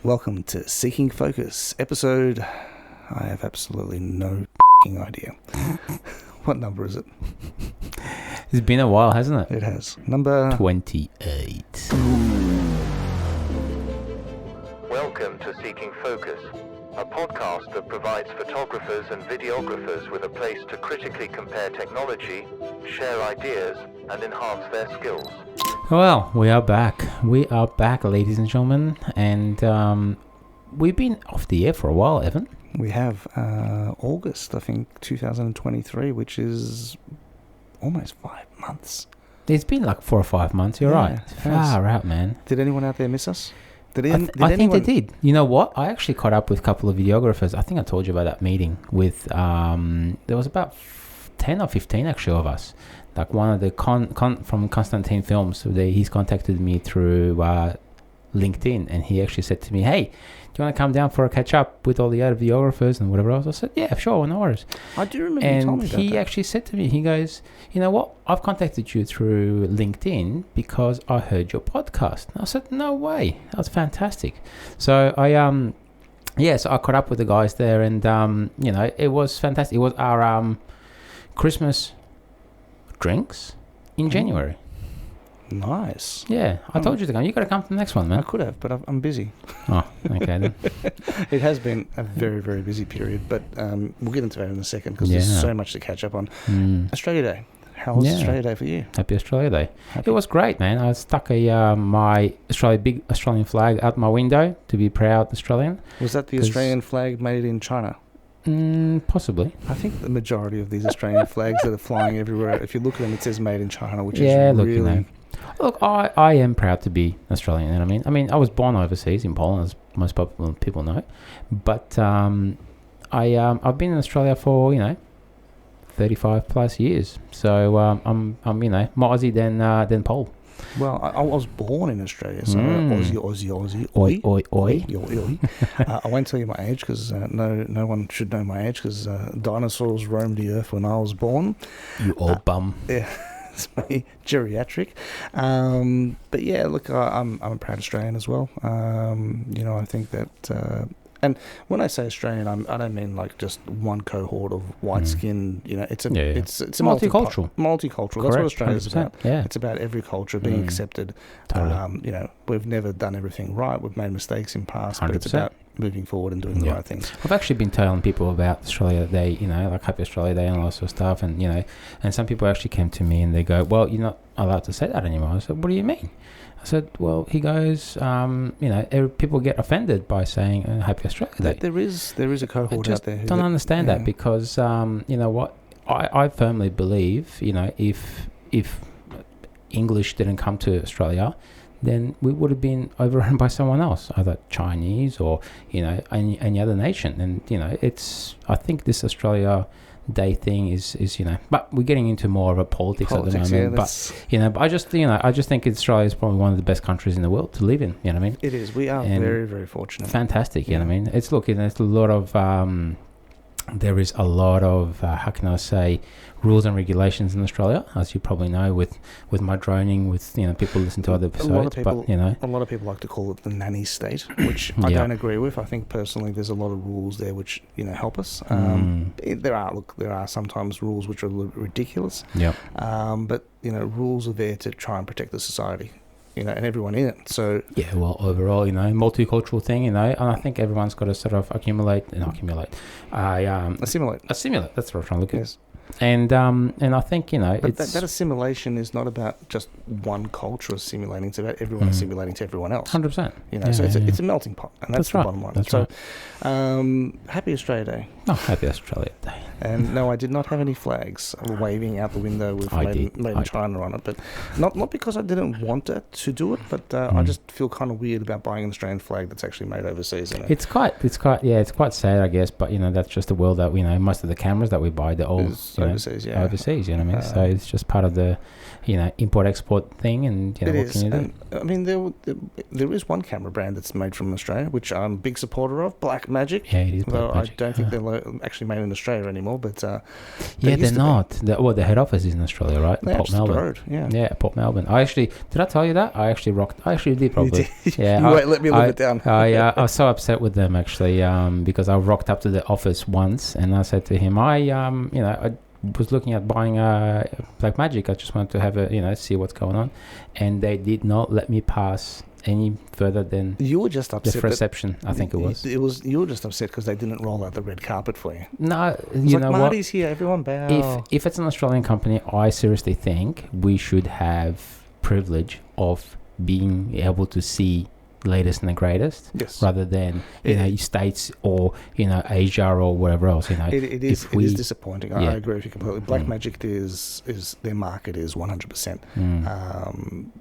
Welcome to Seeking Focus episode. I have absolutely no idea. What number is it? It's been a while, hasn't it? It has. Number 28. Welcome to Seeking Focus, a podcast that provides photographers and videographers with a place to critically compare technology, share ideas, and enhance their skills. Well, we are back. We are back, ladies and gentlemen. And we've been off the air for a while, Evan. we have August, I think, 2023, which is almost 5 months. It's been like 4 or 5 months. You're right. it has. Far out, man. Did anyone out there miss us? I think they did. You know what? I actually caught up with a couple of videographers. I think I told you about that meeting with, there was about 10 or 15 actually of us. Like one of the from Constantine Films, so he's contacted me through LinkedIn, and he actually said to me, "Hey, do you want to come down for a catch up with all the other videographers and whatever else?" I said, "Yeah, sure, no worries." I do remember you told me about he that. actually said to me, he goes, "You know what? I've contacted you through LinkedIn because I heard your podcast." And I said, "No way, that was fantastic." So so I caught up with the guys there, and it was fantastic. It was our Christmas drinks in January. Nice. Yeah, I told you to come. You got to come to the next one, I man. could have, but I'm busy. Oh, okay then. It has been a very, very busy period, but we'll get into that in a second because Yeah. there's so much to catch up on. Australia Day. How was Yeah. Australia Day for you? Happy Australia Day. It was great, man. I stuck my big Australian flag out my window to be proud Australian. Was that the Australian flag made in China? Possibly. I think the majority of these Australian flags that are flying everywhere, if you look at them, it says made in China, which Yeah, is look, really... Look, I am proud to be Australian. You know what I mean? I was born overseas in Poland, as most people know. But I've been in Australia for 35 plus years. So I'm more Aussie than Pole. Well, I was born in Australia, so Aussie. Oi, oi, oi. Oi. I won't tell you my age because no one should know my age because dinosaurs roamed the earth when I was born. You old bum. Yeah, it's me, geriatric. But yeah, look, I'm a proud Australian as well. I think that... and when I say Australian, I don't mean like just one cohort of white skin. It's a multicultural. Multicultural. That's what Australia's about. Yeah. It's about every culture being accepted. Totally. We've never done everything right. We've made mistakes in past, 100%. but it's about moving forward and doing the right things. I've actually been telling people about Australia Day, like Happy Australia Day and all that sort of stuff, and and some people actually came to me and they go, "Well, you're not allowed to say that anymore." I said, "What do you mean?" I said, "Well," he goes, people get offended by saying Happy Australia Day. There is a cohort out there who don't understand that because you know what, I firmly believe if English didn't come to Australia, then we would have been overrun by someone else, either Chinese or any other nation. And I think this Australia Day thing is but we're getting into more of a politics at the moment. But I just think Australia is probably one of the best countries in the world to live in. You know what I mean? It is. We are very, very fortunate. Fantastic. You know what I mean? It's there's a lot of there is a lot of how can I say, rules and regulations in Australia, as you probably know, with my droning, with people listen to other episodes. A lot of people like to call it the nanny state, which I don't agree with. I think personally there's a lot of rules there which help us. There are sometimes rules which are a little bit ridiculous. But rules are there to try and protect the society. And everyone in it. So overall, multicultural thing, and I think everyone's got to sort of assimilate. Assimilate. That's what I'm trying to look at. Yes. And I think but that assimilation is not about just one culture assimilating; it's about everyone assimilating to everyone else. 100%. It's a melting pot, and that's the right. bottom line. That's so, right. Happy Australia Day. Oh, Happy Australia Day. And no, I did not have any flags waving out the window with made in China on it, but not because I didn't want to do it, but I just feel kind of weird about buying an Australian flag that's actually made overseas. It's quite sad, I guess, but that's just the world that most of the cameras that we buy, they're all overseas, overseas, you know what I mean? So it's just part of the, import-export thing, and, it what is. can you do? And, I mean, there is one camera brand that's made from Australia, which I'm a big supporter of, Blackmagic. Yeah, it is Though Blackmagic. I don't think they're actually made in Australia anymore, but... they're not. The head office is in Australia, right? They're Port just up the Melbourne. road, yeah. Yeah, Port Melbourne. Did I tell you that? I actually did probably. Yeah. You won't let me live it down. I was so upset with them actually, because I rocked up to the office once and I said to him, I was looking at buying Blackmagic. I just wanted to have see what's going on, and they did not let me pass any further than you were just upset the reception. I think it was. You were just upset because they didn't roll out the red carpet for you. No, you know Marty's what? here, everyone bow. If it's an Australian company, I seriously think we should have privilege of being able to see latest and the greatest, yes, rather than States or Asia or wherever else. It is disappointing. I agree with you completely. Blackmagic is their market is 100%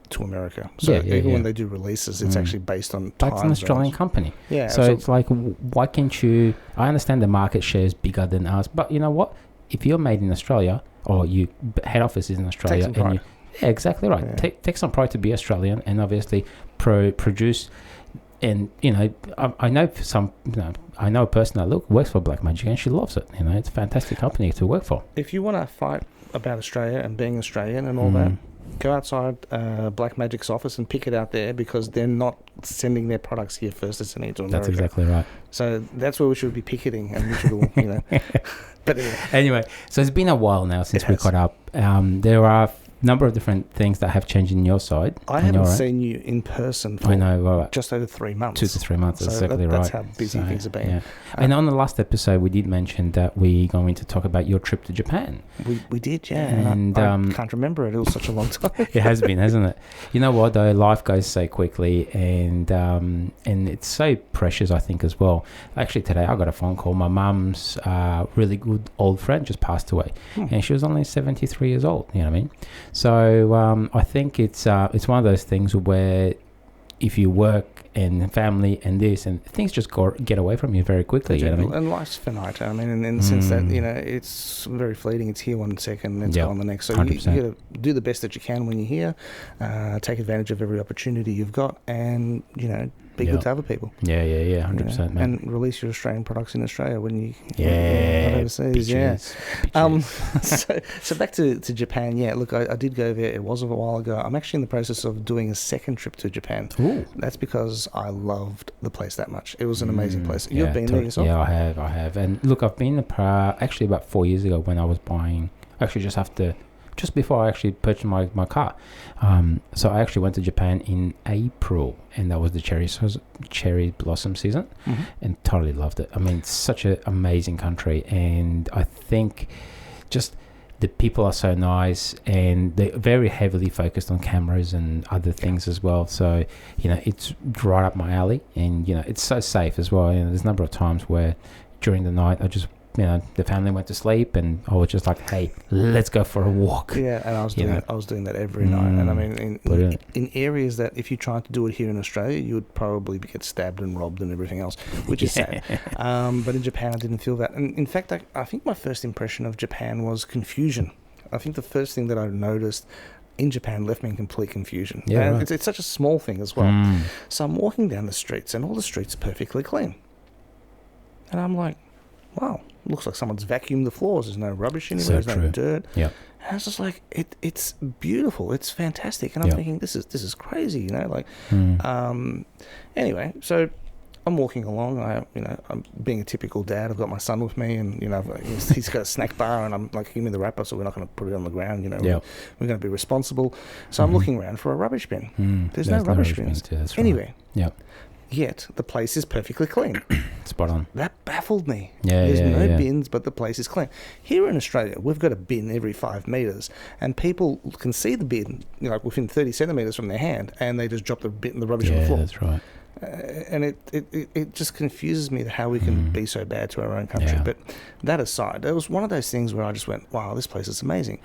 to America. So even when they do releases, it's actually based on time. It's an Australian company. Yeah. So it's like, why can't you? I understand the market share is bigger than us, but you know what? If you're made in Australia or you head office is in Australia, and you. Yeah, exactly right. Yeah. Take some pride to be Australian, and obviously produce. And I know I know a person that works for Blackmagic, and she loves it. It's a fantastic company to work for. If you want to fight about Australia and being Australian and all that, go outside Blackmagic's office and pick it out there, because they're not sending their products here first; they're sending it to America. That's exactly right. So that's where we should be picketing, and we should, But anyway, so it's been a while now since we caught up. There are number of different things that have changed in your side. I haven't seen you in person for just over 3 months. 2 to 3 months, so exactly that's right. how busy things have been. Yeah. And on the last episode, we did mention that we're going to talk about your trip to Japan. We did, yeah. And I can't remember it. It was such a long time. It has been, hasn't it? You know what, though? Life goes so quickly, and it's so precious, I think, as well. Actually, today I got a phone call. My mum's really good old friend just passed away, and she was only 73 years old. You know what I mean? So I think it's one of those things where if you work and family and this and things just get away from you very quickly. You know what I mean? And life's finite. I mean, in the sense that it's very fleeting. It's here 1 second, and it's gone the next. So you got to do the best that you can when you're here. Take advantage of every opportunity you've got, and be good to other people. Yeah, 100%, man. And release your Australian products in Australia when you overseas. So back to Japan. Yeah, look, I did go there. It was a while ago. I'm actually in the process of doing a second trip to Japan. Ooh. That's because I loved the place that much. It was an amazing place. You've been there yourself? Yeah, I have. And look, I've been actually about 4 years ago when I was buying. Actually, just before I actually purchased my car. So I actually went to Japan in April, and that was the cherry blossom season, and totally loved it. I mean, it's such an amazing country, and I think just the people are so nice, and they're very heavily focused on cameras and other things as well. So, it's right up my alley, and, it's so safe as well. There's a number of times where during the night I just the family went to sleep, and I was just like, "Hey, let's go for a walk." Yeah, and I was doing that every night. And I mean, in areas that if you tried to do it here in Australia, you would probably get stabbed and robbed and everything else, which is sad. But in Japan, I didn't feel that. And in fact, I think my first impression of Japan was confusion. I think the first thing that I noticed in Japan left me in complete confusion. Yeah, and it's such a small thing as well. So I'm walking down the streets, and all the streets are perfectly clean, and I'm like, wow, looks like someone's vacuumed the floors. There's no rubbish anywhere. There's no dirt. Yeah. And I was just like, it's beautiful. It's fantastic. And I'm thinking, this is crazy, Anyway, so I'm walking along. I'm being a typical dad. I've got my son with me, and he's got a snack bar, and I'm like, give me the wrapper, so we're not going to put it on the ground. We're going to be responsible. So I'm looking around for a rubbish bin. There's no rubbish bins anywhere. Yeah. Yet the place is perfectly clean. Spot on. That baffled me. Yeah, There's no bins, but the place is clean. Here in Australia, we've got a bin every 5 metres, and people can see the bin, within 30 centimetres from their hand, and they just drop the rubbish on the floor. Yeah, that's right. And it just confuses me how we can be so bad to our own country. Yeah. But that aside, it was one of those things where I just went, wow, this place is amazing.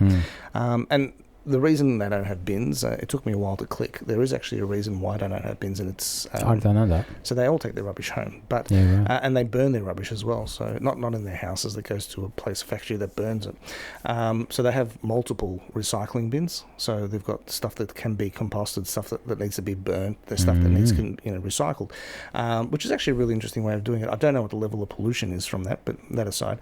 And the reason they don't have bins, it took me a while to click. There is actually a reason why they don't have bins, and it's... I don't know that. So they all take their rubbish home, but and they burn their rubbish as well. So not in their houses, that goes to a factory that burns it. So they have multiple recycling bins. So they've got stuff that can be composted, stuff that needs to be burnt, there's stuff that needs recycled, which is actually a really interesting way of doing it. I don't know what the level of pollution is from that, but that aside,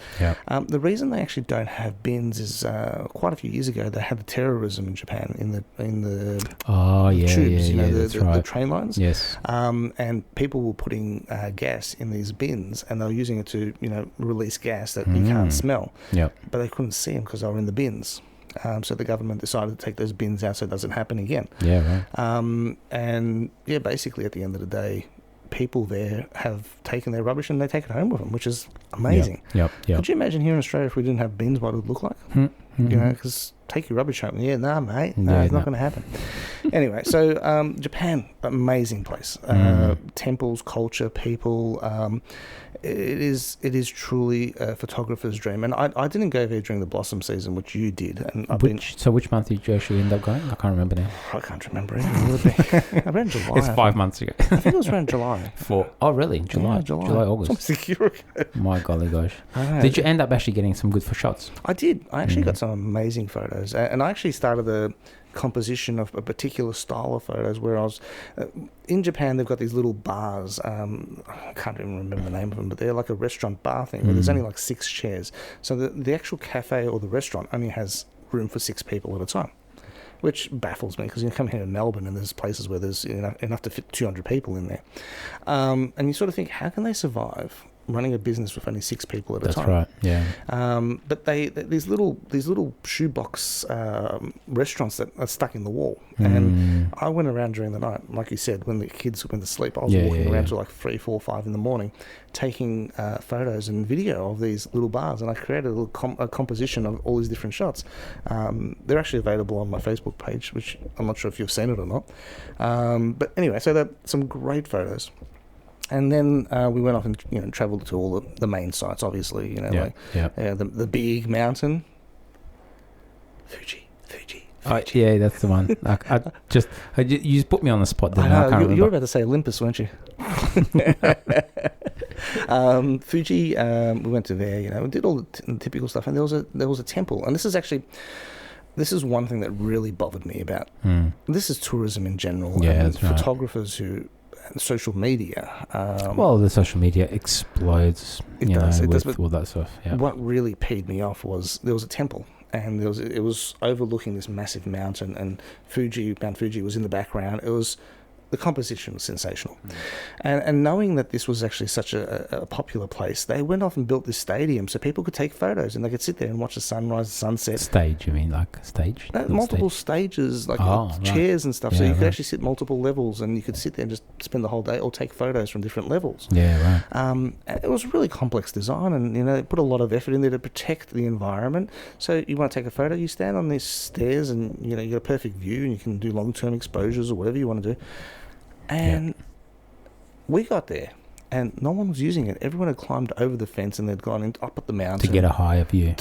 the reason they actually don't have bins is quite a few years ago they had the terrorism in Japan in the tubes, the train lines. Yes. And people were putting gas in these bins, and they were using it to release gas that you can't smell. Yep. But they couldn't see them because they were in the bins. So the government decided to take those bins out so it doesn't happen again. Yeah, right. And basically at the end of the day, people there have taken their rubbish and they take it home with them, which is amazing. Yep. Could you imagine here in Australia if we didn't have bins, what it would look like? Because take your rubbish home. Yeah, nah, mate. No, it's not going to happen. Anyway, so Japan, amazing place. Temples, culture, people. It is truly a photographer's dream. And I didn't go there during the blossom season, which you did. And So which month did you actually end up going? I can't remember now. I can't remember either. Around July. It's 5 months ago. I think it was around July. Oh, really? July? Yeah, July, August. Almost a year ago. My golly gosh. Did you end up actually getting some good shots? I did. I actually got some amazing photos. And I actually started the composition of a particular style of photos where I was... in Japan, they've got these little bars. I can't even remember the name of them, but they're like a restaurant bar thing where there's only like 6 chairs. So the actual cafe or the restaurant only has room for 6 people at a time, which baffles me because you come here in Melbourne and there's places where there's enough to fit 200 people in there. And you sort of think, how can they survive running a business with only 6 people at a time? That's right, yeah. But these little shoebox restaurants that are stuck in the wall. And I went around during the night, like you said, when the kids went to sleep. I was walking around till like 3, 4, 5 in the morning, taking photos and video of these little bars, and I created a composition of all these different shots. They're actually available on my Facebook page, which I'm not sure if you've seen it or not. But anyway, so they're some great photos. And then we went off and travelled to all the main sites, obviously. The big mountain, Fuji. Yeah, that's the one. You just put me on the spot there. I can't you were about to say Olympus, weren't you? Fuji. We went to there. We did all the typical stuff, and there was a temple, and this is one thing that really bothered me about. This is tourism in general. Yeah, and that's right. photographers who. Social media. The social media explodes. It does, with all that stuff. Yeah. What really peed me off was there was a temple, and it was overlooking this massive mountain, and Mount Fuji was in the background. The composition was sensational. And knowing that this was actually such a popular place, they went off and built this stadium so people could take photos and they could sit there and watch the sunrise, the sunset. Stage, you mean like stage? No, multiple stages, like chairs and stuff. Yeah, so you could actually sit multiple levels and you could sit there and just spend the whole day or take photos from different levels. Yeah, right. It was really complex design, and they put a lot of effort in there to protect the environment. So you want to take a photo, you stand on these stairs and you get a perfect view and you can do long-term exposures or whatever you want to do. And we got there, and no one was using it. Everyone had climbed over the fence and they'd gone up at the mountain to get a higher view.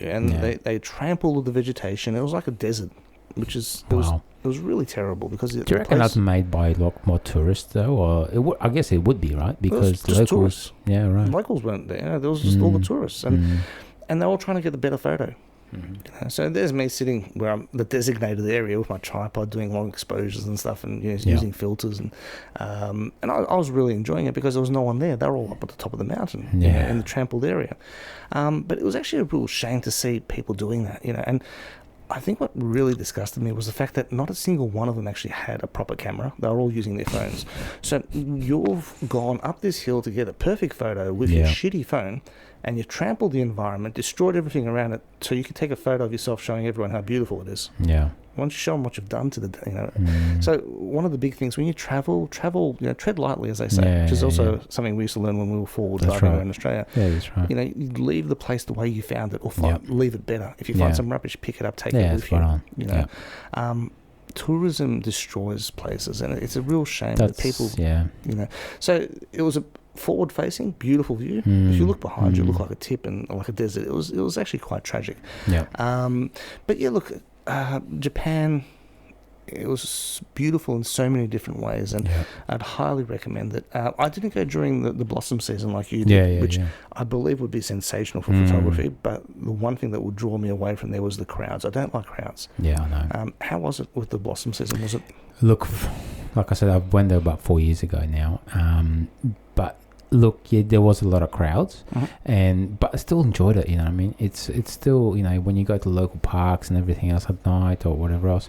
And they trampled all the vegetation. It was like a desert, which is it was really terrible because. Do you reckon that's made by a lot more tourists though, or I guess it would be, right? Because the locals, tourists. Yeah, right. Locals weren't there. There was just all the tourists, and they're all trying to get the better photo. So there's me sitting where I'm the designated area with my tripod doing long exposures and stuff and using filters and I was really enjoying it because there was no one there. They were all up at the top of the mountain in the trampled area. But it was actually a real shame to see people doing that, and I think what really disgusted me was the fact that not a single one of them actually had a proper camera. They were all using their phones. So you've gone up this hill to get a perfect photo with your shitty phone, and you trampled the environment, destroyed everything around it, so you could take a photo of yourself showing everyone how beautiful it is. Yeah. Why don't you show them what you've done to the, So one of the big things when you travel, tread lightly, as they say, which is also something we used to learn when we were forward driving around Australia. Yeah, that's right. You leave the place the way you found it, or leave it better. If you find some rubbish, pick it up, take it with you. Tourism destroys places, and it's a real shame that people. Yeah. So it was a forward-facing, beautiful view. If you look behind you, it looked like a tip and like a desert. It was actually quite tragic. Yeah. But yeah, look. Japan, it was beautiful in so many different ways, and I'd highly recommend it. I didn't go during the blossom season like you did, which I believe would be sensational for photography, but the one thing that would draw me away from there was the crowds. I don't like crowds. Yeah, I know. How was it with the blossom season? Was it? Look, like I said, I went there about 4 years ago now, but look, there was a lot of crowds, but I still enjoyed it. You know what I mean? It's still, you know, when you go to local parks and everything else at night or whatever else,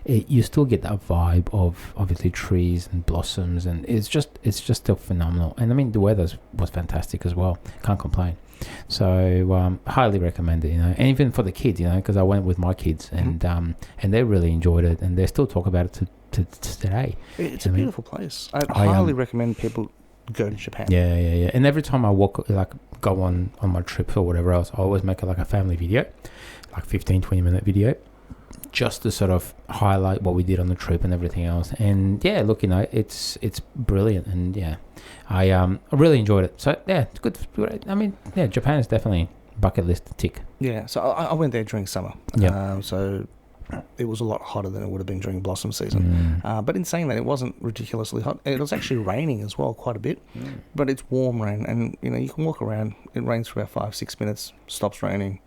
you still get that vibe of obviously trees and blossoms, and it's just still phenomenal. And I mean, the weather was fantastic as well. Can't complain. So highly recommend it. You know, and even for the kids, you know, because I went with my kids and they really enjoyed it, and they still talk about it to today. It's a beautiful place. I highly recommend people go to Japan. Yeah. And every time I go on my trip or whatever else, I always make a family video, like 15-20 minute video, just to sort of highlight what we did on the trip and everything else. And yeah, look, you know, it's brilliant, and yeah, I really enjoyed it. So yeah, it's good. I mean, yeah, Japan is definitely bucket list tick. Yeah, so I went there during summer. So it was a lot hotter than it would have been during blossom season. But in saying that, it wasn't ridiculously hot. It was actually raining as well, quite a bit. But it's warm rain, and you know, you can walk around. It rains for about 5-6 minutes, stops raining.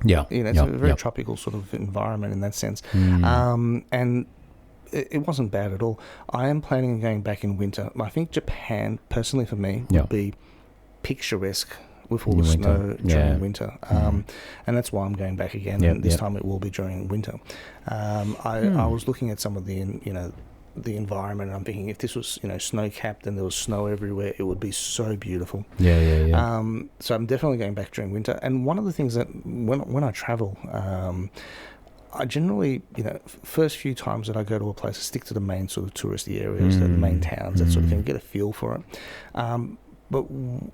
Yeah, you know, it's a very tropical sort of environment in that sense. And it wasn't bad at all. I am planning on going back in winter. I think Japan, personally for me, would be picturesque with all the snow during winter. And that's why I'm going back again. And this time it will be during winter. I was looking at some of the, you know, the environment, and I'm thinking if this was, you know, snow-capped and there was snow everywhere, it would be so beautiful. So I'm definitely going back during winter. And one of the things that when I travel, I generally, you know, first few times that I go to a place, I stick to the main sort of touristy areas, the main towns, that sort of thing, get a feel for it. But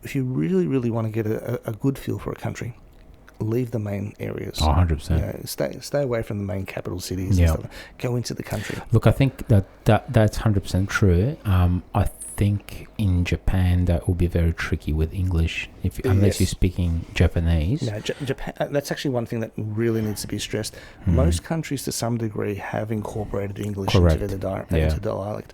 if you really, really want to get a good feel for a country, leave the main areas. 100%. You know, stay away from the main capital cities and stuff. Go into the country. Look, I think that's 100% true. I think in Japan that will be very tricky with English unless you're speaking Japanese. No, Japan. That's actually one thing that really needs to be stressed. Most countries, to some degree, have incorporated English into the dialect.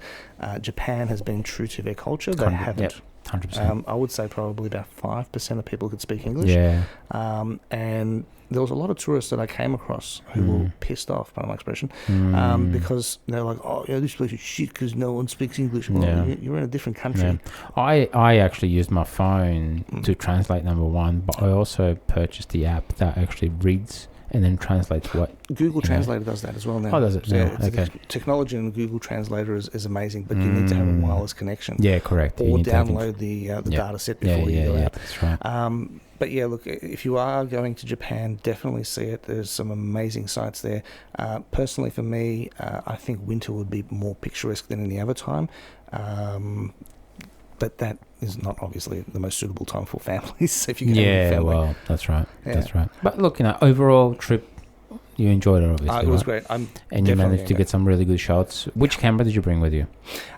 Japan has been true to their culture. They haven't. 100%. I would say probably about 5% of people could speak English. And there was a lot of tourists that I came across who were pissed off, by my expression, because they're like, "Oh, yeah, this place is shit because no one speaks English." Well, you're in a different country. I actually used my phone to translate, number one, but I also purchased the app that actually reads and then translates what Google Translator does that as well now. Oh, does it? So okay. Technology in Google Translator is amazing, but you need to have a wireless connection. Yeah, correct. Or download the data set before you go out. That's right. But yeah, look, if you are going to Japan, definitely see it. There's some amazing sites there. Personally, for me, I think winter would be more picturesque than any other time. But that is not obviously the most suitable time for families. If you can family. Well, that's right. Yeah. That's right. But look, you know, overall trip, you enjoyed it, obviously. It was great. And you managed to get some really good shots. Which camera did you bring with you?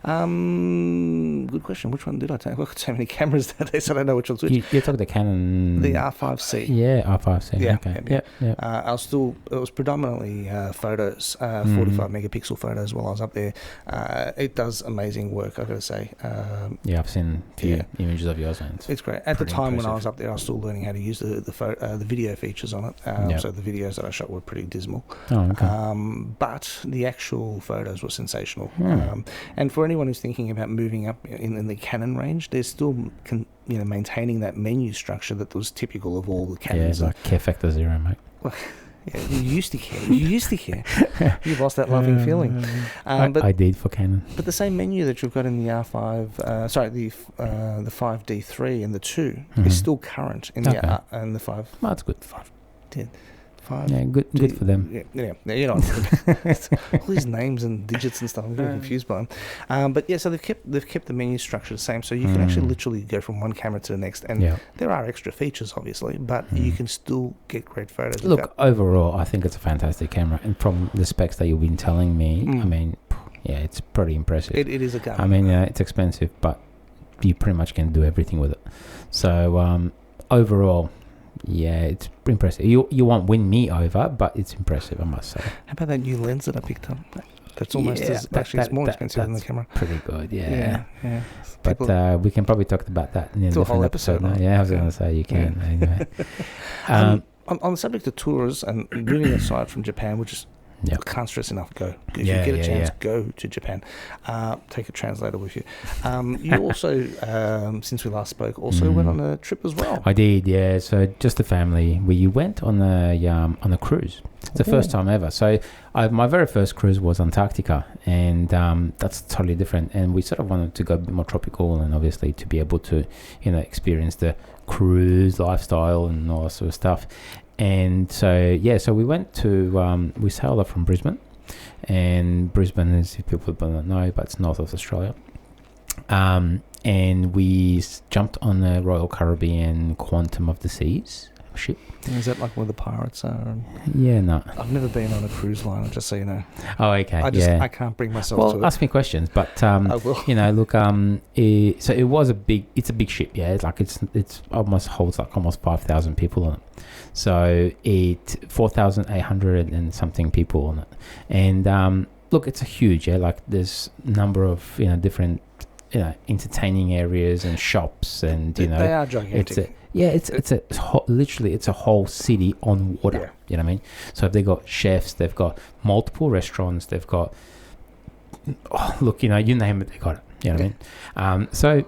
Good question. Which one did I take? I've got so many cameras nowadays, I don't know which one's which. You took the Canon... The R5C. Yeah, R5C. Yeah, okay. Yeah. It was predominantly photos, 45 megapixel photos while I was up there. It does amazing work, I've got to say. I've seen a few images of yours. And it's great. At the time when I was up there, I was still learning how to use the video features on it. So the videos that I shot were pretty dismal. Oh, okay. But the actual photos were sensational. And for anyone who's thinking about moving up in the Canon range, they're still maintaining that menu structure that was typical of all the Canons. Yeah, like care factor 0, mate. Well, yeah, you used to care. You've lost that loving feeling. But I did for Canon. But the same menu that you've got in the R5, the 5D3 and the 2 is still current in the 5. Oh, that's good. 5D. Yeah, good for them. Yeah, you know, all these names and digits and stuff. I'm very confused by them. But yeah, so they've kept the menu structure the same, so you can actually literally go from one camera to the next, and there are extra features, obviously, but you can still get great photos. Look, overall, I think it's a fantastic camera, and from the specs that you've been telling me, I mean, yeah, it's pretty impressive. It is a gun. I mean, it's expensive, but you pretty much can do everything with it. So overall, Yeah, it's impressive. You won't win me over, but it's impressive, I must say. How about that new lens that I picked up? That's almost it's more expensive than the camera. Pretty good, yeah. But we can probably talk about that in a different episode now. Yeah, I was going to say you can. Anyway. On the subject of tours and moving aside from Japan, which is I can't stress enough, go. If you get a chance, go to Japan. Take a translator with you. You also, since we last spoke, went on a trip as well. I did, yeah. So just the family. We went on a cruise. It's the first time ever. So my very first cruise was Antarctica, and that's totally different. And we sort of wanted to go a bit more tropical, and obviously to be able to, experience the cruise lifestyle and all that sort of stuff. And so we went to we sailed up from Brisbane, and Brisbane is, if people don't know, but it's north of Australia. And we jumped on the Royal Caribbean Quantum of the Seas ship. Is that like where the pirates are? Yeah, no. I've never been on a cruise liner, just so you know. Oh, okay. I can't bring myself to it. Well, ask me questions, but I will. look, so it was it's a big ship, yeah. It's like it's almost holds like almost 5,000 people on it. So 4,800 and something people on it, and look, it's a huge, like there's a number of different entertaining areas and shops, and they are gigantic. It's a whole city on water. Yeah. You know what I mean? So they've got chefs, they've got multiple restaurants, they've got you name it, they got it. You know what I mean? So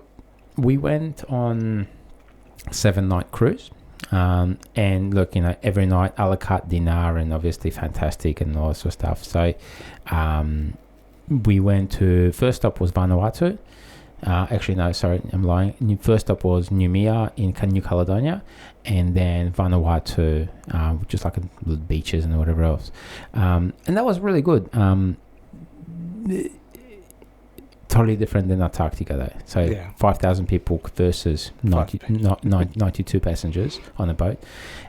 we went on 7-night cruise. And look, every night a la carte dinner, and obviously fantastic and all that sort of stuff. So we went to, first stop was Vanuatu. Actually, no, sorry, I'm lying. First stop was Noumea in New Caledonia, and then Vanuatu, which is like the beaches and whatever else. And that was really good. Totally different than Antarctica, though. So 5,000 people versus 92 passengers on a boat,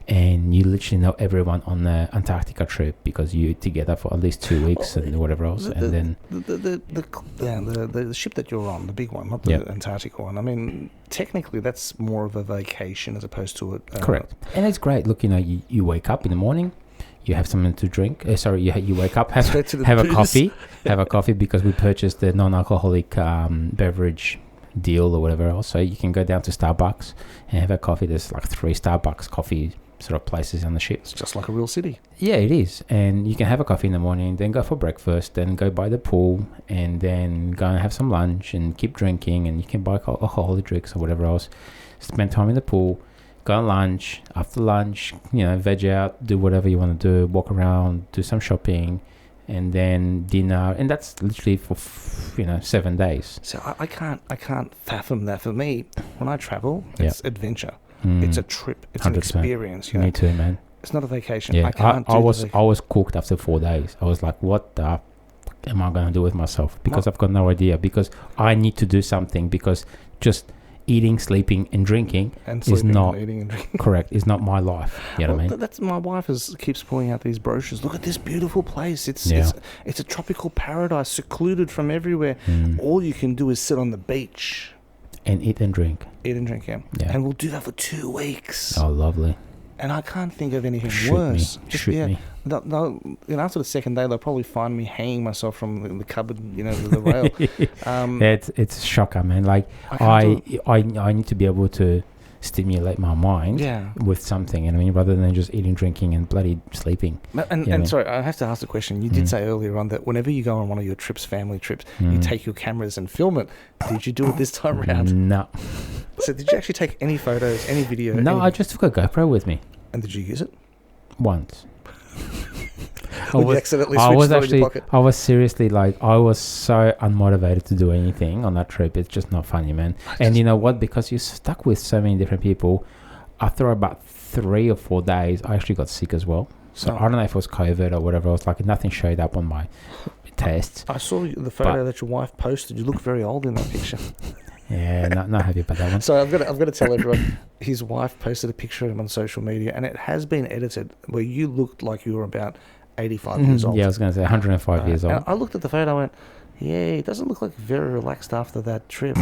and you literally know everyone on the Antarctica trip because you're together for at least 2 weeks and whatever else. The ship that you're on, the big one, not the Antarctica one. I mean, technically that's more of a vacation as opposed to it. Correct, and it's great. Look, you wake up in the morning. You have something to drink. You wake up, have a coffee. Have a coffee because we purchased the non-alcoholic beverage deal or whatever else. So you can go down to Starbucks and have a coffee. There's like 3 Starbucks coffee sort of places on the ship. It's just like a real city. Yeah, it is. And you can have a coffee in the morning, then go for breakfast, then go by the pool, and then go and have some lunch and keep drinking. And you can buy alcoholic drinks or whatever else. Spend time in the pool. Go on lunch. After lunch, veg out, do whatever you want to do, walk around, do some shopping, and then dinner. And that's literally for 7 days. So I can't fathom that. For me, when I travel, it's adventure. It's a trip. It's 100%. An experience. Me too, man. It's not a vacation. Yeah, I was cooked after 4 days. I was like, what the am I going to do with myself? Because I've got no idea. Because I need to do something. Because just eating, sleeping, and drinking is not correct. Is not my life. You know what I mean? That's my wife keeps pulling out these brochures. Look at this beautiful place. It's a tropical paradise, secluded from everywhere. All you can do is sit on the beach and eat and drink. Yeah. And we'll do that for 2 weeks. Oh, lovely. And I can't think of anything worse. Shoot me. After the second day, they'll probably find me hanging myself from the cupboard, with the rail. It's a shocker, man. Like I need to be able to stimulate my mind with something, rather than just eating, drinking, and bloody sleeping. And sorry, I have to ask a question. You did say earlier on that whenever you go on one of your trips, family trips, you take your cameras and film it. Did you do it this time around? No. So did you actually take any photos, any video? No, I just took a GoPro with me. And did you use it? Once. I was seriously I was so unmotivated to do anything on that trip. It's just not funny, man. And you know what? Because you're stuck with so many different people, after about 3 or 4 days, I actually got sick as well. So I don't know if it was COVID or whatever else. Nothing showed up on my tests. I saw the photo that your wife posted. You look very old in that picture. Yeah, not happy about that one. So I've got to tell everyone, his wife posted a picture of him on social media, and it has been edited where you looked like you were about 85 years old. Yeah, I was going to say 105 years old. And I looked at the photo, I went, yeah, he doesn't look like very relaxed after that trip.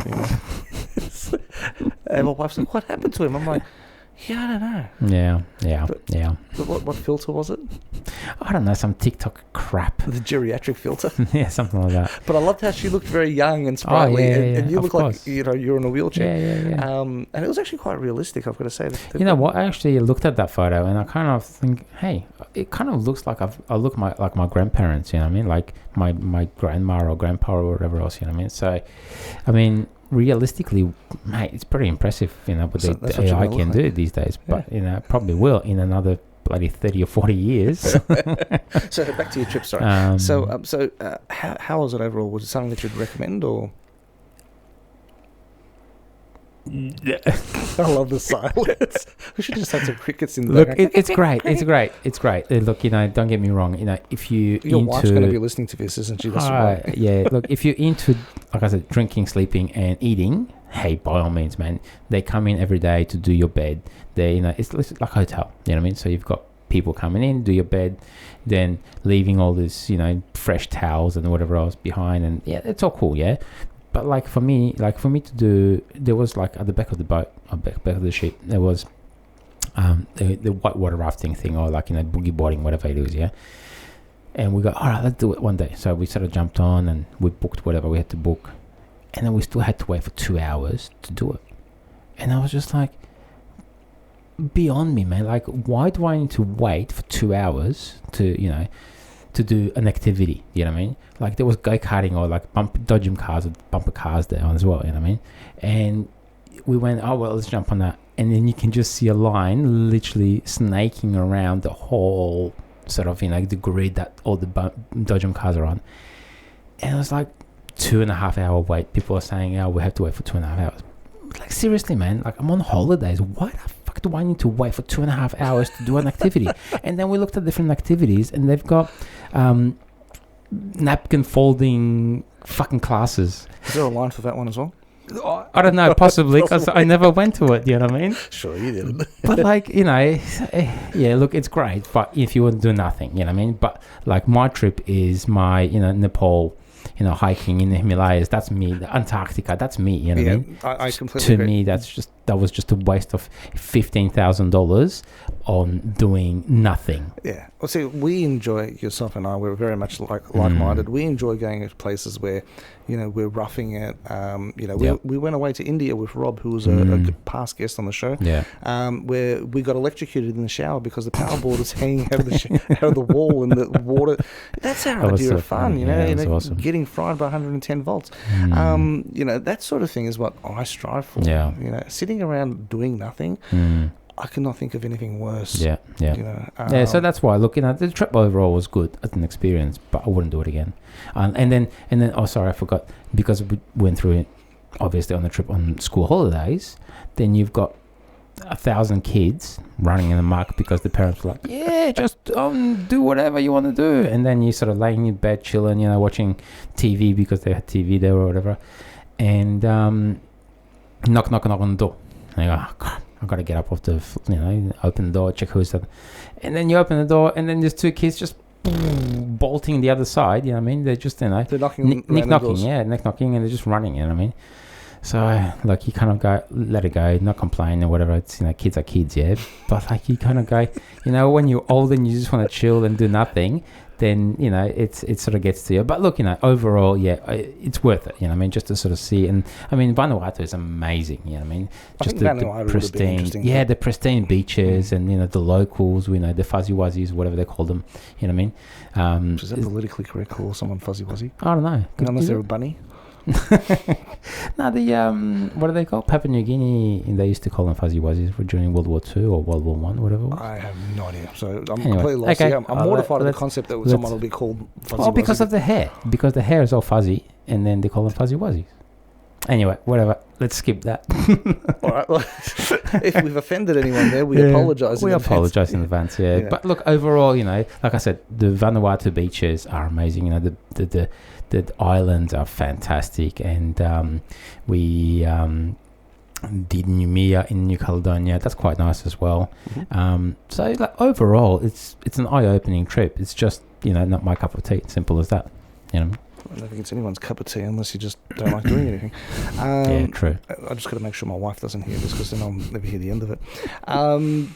And my wife's like, what happened to him? I'm like, Yeah, I don't know. Yeah. But what filter was it? I don't know, some TikTok crap. The geriatric filter. Yeah, something like that. But I loved how she looked very young and sprightly, and you look like you're in a wheelchair. Yeah. And it was actually quite realistic, I've got to say. You know what? I actually looked at that photo and I kind of think, hey, it kind of looks like I look like my grandparents. You know what I mean? Like my grandma or grandpa or whatever else. You know what I mean? So, I mean, realistically, mate, it's pretty impressive. You know what the AI can do these days. But you know, probably will in another bloody 30 or 40 years. So back to your trip, sorry. How was it overall? Was it something that you'd recommend, or? I love the silence. We should just have some crickets in the Look, it's great. It's great. Look, you know, don't get me wrong. You know, if your wife's going to be listening to this, isn't she? That's right. Yeah. Look, if you're into, like I said, drinking, sleeping, and eating, hey, by all means, man, they come in every day to do your bed. They, you know, it's like a hotel. You know what I mean? So you've got people coming in, do your bed, then leaving all this, you know, fresh towels and whatever else behind, and yeah, it's all cool. Yeah. But like for me to do, there was like at the back of the boat, back of the ship, there was the whitewater rafting thing, or like, you know, boogie boarding, whatever it is, yeah. And we go, all right, let's do it one day. So we sort of jumped on and we booked whatever we had to book, and then we still had to wait for 2 hours to do it. And I was just like, beyond me, man. Like, why do I need to wait for 2 hours to, you know, to do an activity? You know what I mean? Like, there was go-karting or like dodgem cars with bumper cars there as well, you know what I mean? And we went, oh well, let's jump on that. And then you can just see a line literally snaking around the whole sort of, you know, the grid that all the dodgem cars are on. And it was like 2.5 hour wait. People are saying, oh, we have to wait for 2.5 hours. Like, seriously, man, like, I'm on holidays. Why the fuck do I need to wait for 2.5 hours to do an activity? And then we looked at different activities, and they've got napkin folding fucking classes. Is there a line for that one as well? I don't know, possibly, because I never went to it, you know what I mean? Sure, you didn't. But like, you know, yeah, look, it's great, but if you want to do nothing, you know what I mean? But like, my trip is my, you know, Nepal, you know, hiking in the Himalayas, that's me. The Antarctica, that's me, you know what I mean? I completely agree. Me, that was just a waste of $15,000 on doing nothing. Yeah. Well, see, we enjoy, yourself and I, we're very much like-minded. We enjoy going to places where, you know, we're roughing it. You know, we went away to India with Rob, who was a past guest on the show. Yeah. Where we got electrocuted in the shower because the power board was hanging out of the wall in the water. That's our idea of fun, you know, awesome. Getting fried by 110 volts. You know, that sort of thing is what I strive for. Yeah. You know, sitting around doing nothing. I cannot think of anything worse. Yeah. You know, so that's why. Look, you know, the trip overall was good as an experience, but I wouldn't do it again. And then, oh, sorry, I forgot, because we went through it, obviously, on the trip on school holidays. Then you've got 1,000 kids running in the muck because the parents were like, yeah, just do whatever you want to do. And then you sort of laying in bed, chilling, you know, watching TV because they had TV there or whatever. And knock on the door. And you go, oh, God, I've got to get up off the, you know, open the door, check who's there. And then you open the door, and then there's two kids just bolting the other side, you know what I mean? They're just, you know, they're knocking, neck knocking, and they're just running, you know what I mean? So, like, you kind of go, let it go, not complain or whatever. It's, you know, kids are kids, yeah. But, like, you kind of go, you know, when you're old and you just want to chill and do nothing, then, you know, it sort of gets to you. But look, you know, overall, yeah, it's worth it, you know what I mean, just to sort of see. And, I mean, Vanuatu is amazing, you know what I mean? Just the pristine, the pristine beaches and, you know, the locals, you know, the fuzzy wuzzies, whatever they call them, you know what I mean? Is that politically correct, call someone fuzzy wuzzy? I don't know. Unless they're a bunny. No, the what do they call Papua New Guinea? They used to call them fuzzy wuzzies during World War II or World War I, whatever it was. I have no idea. So I'm completely lost. Okay. I'm mortified at the concept that someone will be called fuzzy wuzzy. Because of the hair. Because the hair is all fuzzy, and then they call them fuzzy wuzzies. Anyway, whatever. Let's skip that. All right. Well, if we've offended anyone there, we apologise. We apologise in advance. Yeah. But look, overall, you know, like I said, the Vanuatu beaches are amazing. You know, the islands are fantastic, and we did Noumea in New Caledonia. That's quite nice as well. So, like, overall, it's an eye-opening trip. It's just, you know, not my cup of tea. Simple as that. You know. I don't think it's anyone's cup of tea unless you just don't like doing anything. Yeah, true. I just got to make sure my wife doesn't hear this because then I'll never hear the end of it.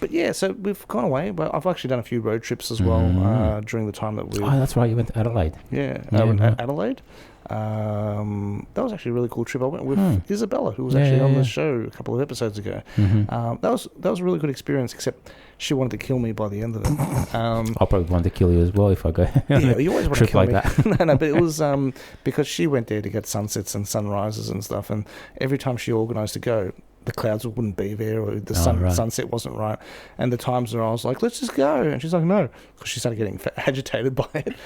But yeah, so we've gone away. But I've actually done a few road trips as well during the time that we. Oh, that's right. You went to Adelaide. Yeah, Adelaide. That was actually a really cool trip. I went with Isabella, who was actually on the show a couple of episodes ago. That was a really good experience, except she wanted to kill me by the end of it. I'll probably want to kill you as well if I go yeah, you always want to kill like me. that. No, but it was because she went there to get sunsets and sunrises and stuff, and every time she organised to go, the clouds wouldn't be there, or the sunset wasn't right. And the times where I was like, let's just go. And she's like, no, because she started getting agitated by it.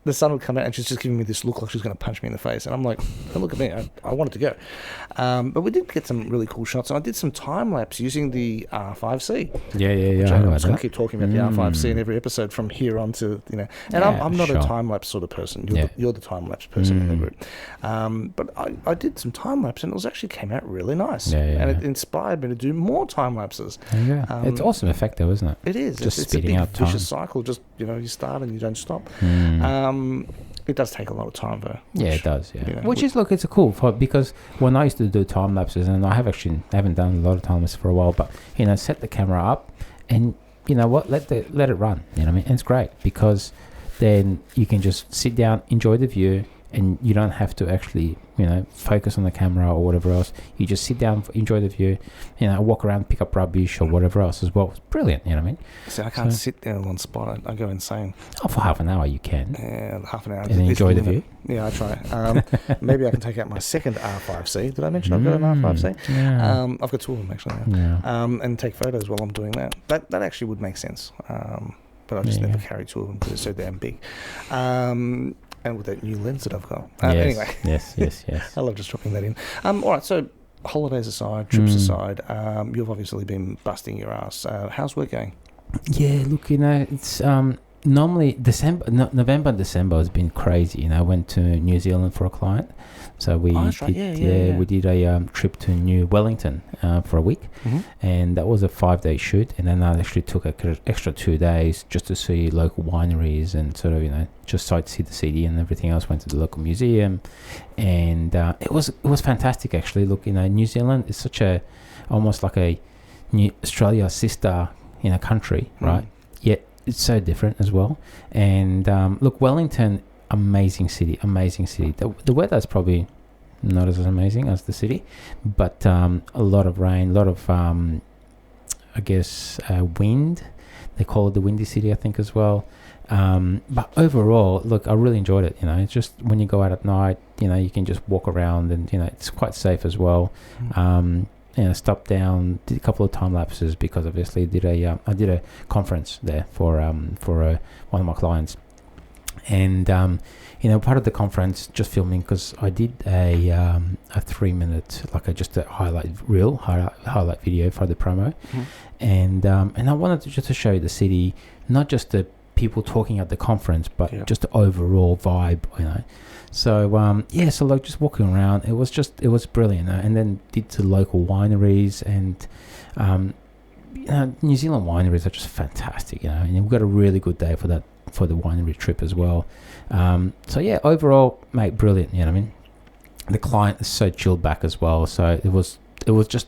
The sun would come out and she's just giving me this look like she's going to punch me in the face. And I'm like, don't look at me. I wanted to go. But we did get some really cool shots. And I did some time lapse using the R5C. Yeah. I'm just going to keep talking about the R5C in every episode from here on to, And I'm not a time lapse sort of person. You're the time lapse person in the group. But I did some time lapse and it was actually came out really nice. And it inspired me to do more time lapses. It's awesome effect though, isn't it? It is. Just it's speeding a up big time. vicious cycle. Just, you start and you don't stop. It does take a lot of time though. It does. Yeah. Which is, look, it's a cool because when I used to do time lapses, and I haven't done a lot of time lapses for a while, but set the camera up and you know what, let it run. You know what I mean? And it's great because then you can just sit down, enjoy the view, and you don't have to actually, focus on the camera or whatever else. You just sit down, enjoy the view, walk around, pick up rubbish or whatever else as well. It's brilliant, you know what I mean? See, I can't sit there in one spot. I go insane. Oh, for half an hour you can. Yeah, half an hour. And enjoy the view. Yeah, I try. Maybe I can take out my second R5C. Did I mention I've got an R5C? Yeah. I've got two of them actually now. Yeah. And take photos while I'm doing that. That actually would make sense. But I just never carry two of them because they're so damn big. And with that new lens that I've got. Anyway. Yes. I love just dropping that in. All right, so holidays aside, trips aside, you've obviously been busting your ass. How's work going? Yeah, look, it's normally November and December has been crazy. I went to New Zealand for a client. So we we did a trip to New Wellington for a week, and that was a 5-day shoot. And then I actually took an extra 2 days just to see local wineries and sort of just sightsee the city and everything else. Went to the local museum, and it was fantastic actually. Look, New Zealand is such almost like a New Australia sister country, right? Yet it's so different as well. And look, Wellington. Amazing city. The weather is probably not as amazing as the city, but a lot of rain, a lot of wind. They call it the windy city, I think, as well. But overall, look, I really enjoyed it. It's just when you go out at night, you can just walk around, and it's quite safe as well. Stopped down, did a couple of time lapses because obviously I did a conference there for one of my clients. And part of the conference, just filming, because I did a 3-minute just a highlight video for the promo, and I wanted to show you the city, not just the people talking at the conference, but just the overall vibe, So so like just walking around, it was brilliant, and then did the local wineries, and New Zealand wineries are just fantastic, and we've got a really good day for the winery trip as well. Overall, mate, brilliant. I mean, the client is so chilled back as well. So it was just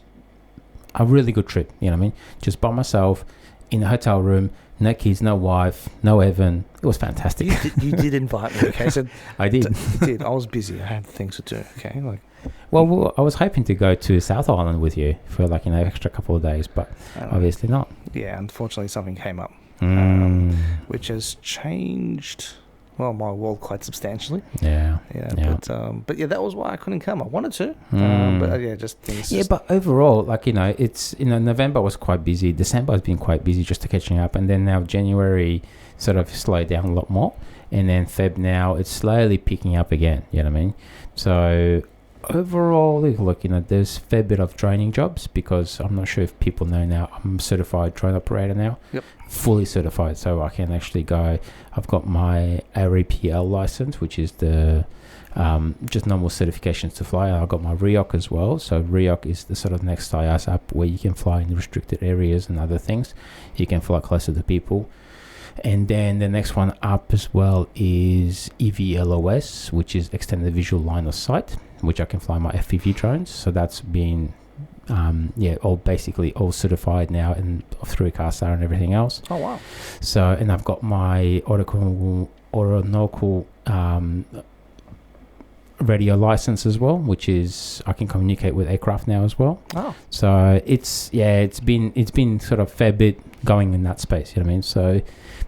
a really good trip. I mean, just by myself in a hotel room, no kids, no wife, no Evan. It was fantastic. You did invite me, okay? So I did. You did. I was busy. I had things to do. Okay, Well, I was hoping to go to South Island with you for extra couple of days, but obviously not. Yeah, unfortunately, something came up. Which has changed, my world quite substantially. Yeah. But that was why I couldn't come. I wanted to, just things. Yeah, but overall, it's November was quite busy. December has been quite busy just to catching up, and then now January sort of slowed down a lot more, and then Feb now it's slowly picking up again. You know what I mean? So overall, look, there's a fair bit of training jobs because I'm not sure if people know now, I'm a certified drone operator now. Yep. Fully certified, so I can actually go. I've got my REPL license, which is the just normal certifications to fly. I've got my REOC as well. So REOC is the sort of next IAS app where you can fly in restricted areas and other things. You can fly closer to people. And then the next one up as well is EVLOS, which is Extended Visual Line of Sight, which I can fly my FPV drones. So that's been, all certified now and through CASA and everything else. Oh, wow. So, and I've got my aeronautical radio license as well, which is I can communicate with aircraft now as well. Oh. So it's been sort of fair bit going in that space, you know what I mean? So